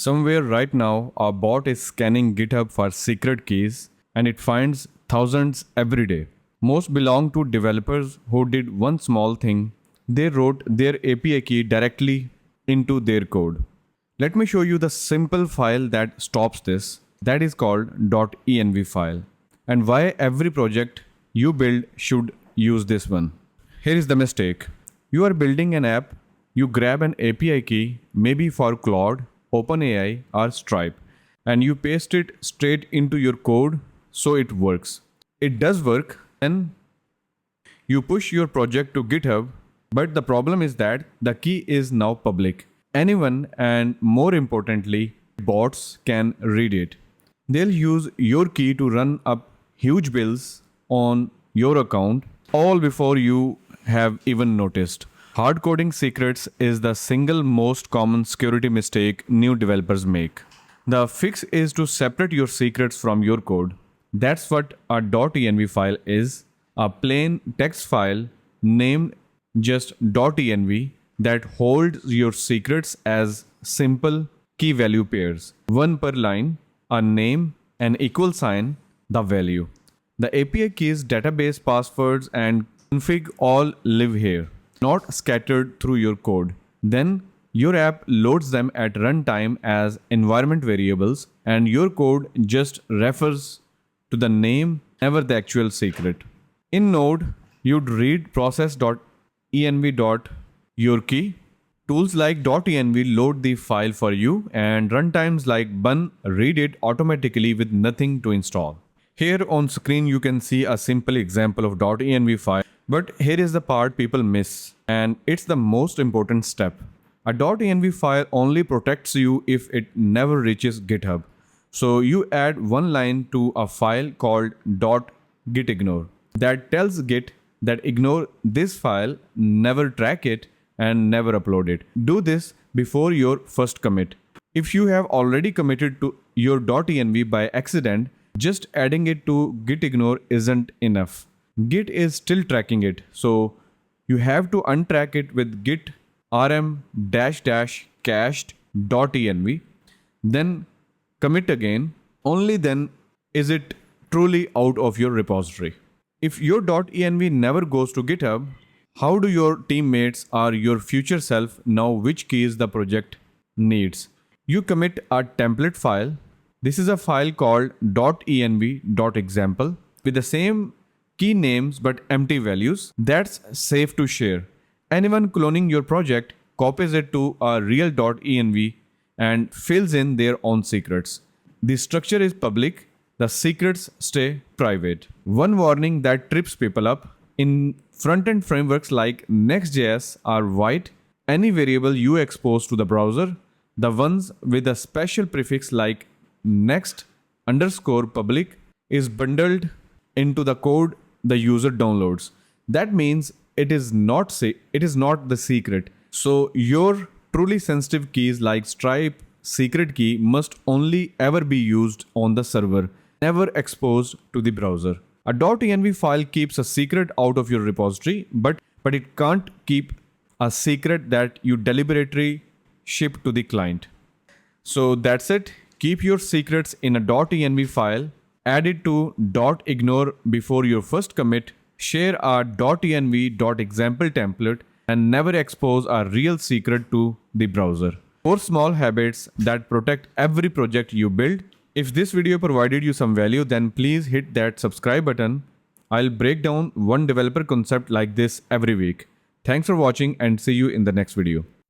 Somewhere right now, a bot is scanning GitHub for secret keys and it finds thousands every day. Most belong to developers who did one small thing. They wrote their API key directly into their code. Let me show you the simple file that stops this. That is called .env file. And why every project you build should use this one. Here is the mistake. You are building an app, you grab an API key, maybe for Claude, OpenAI or Stripe, and you paste it straight into your code so it works. It does work, then you push your project to GitHub, but the problem is that the key is now public. Anyone and more importantly, bots can read it. They'll use your key to run up huge bills on your account all before you have even noticed. Hard coding secrets is the single most common security mistake new developers make. The fix is to separate your secrets from your code. That's what a .env file is, a plain text file named just .env that holds your secrets as simple key value pairs. One per line, a name, an equal sign, the value. The API keys, database passwords and config all live here, not scattered through your code. Then your app loads them at runtime as environment variables and your code just refers to the name, never the actual secret. In Node, you'd read process.env.yourkey. Tools like .env load the file for you and runtimes like Bun read it automatically with nothing to install. Here on screen you can see a simple example of .env file, but here is the part people miss, and it's the most important step. A .env file only protects you if it never reaches GitHub. So you add one line to a file called .gitignore that tells Git that ignore this file, never track it and never upload it. Do this before your first commit. If you have already committed to your .env by accident, just adding it to gitignore isn't enough. Git is still tracking it, so you have to untrack it with git rm-cached.env, then commit again. Only then is it truly out of your repository. If your .env never goes to GitHub, how do your teammates or your future self know which keys the project needs? You commit a template file. This is a file called .env.example with the same key names but empty values. That's safe to share. Anyone cloning your project copies it to a real .env and fills in their own secrets. The structure is public. The secrets stay private. One warning that trips people up: in front-end frameworks like Next.js or Vite, any variable you expose to the browser, the ones with a special prefix like next_public, is bundled into the code the user downloads. That means it is not the secret. So your truly sensitive keys like Stripe secret key must only ever be used on the server, never exposed to the browser. A .env file keeps a secret out of your repository, but it can't keep a secret that you deliberately ship to the client. So that's it. Keep your secrets in a .env file, add it to .ignore before your first commit, share a .env.example template, and never expose a real secret to the browser. 4 small habits that protect every project you build. If this video provided you some value, then please hit that subscribe button. I'll break down one developer concept like this every week. Thanks for watching and see you in the next video.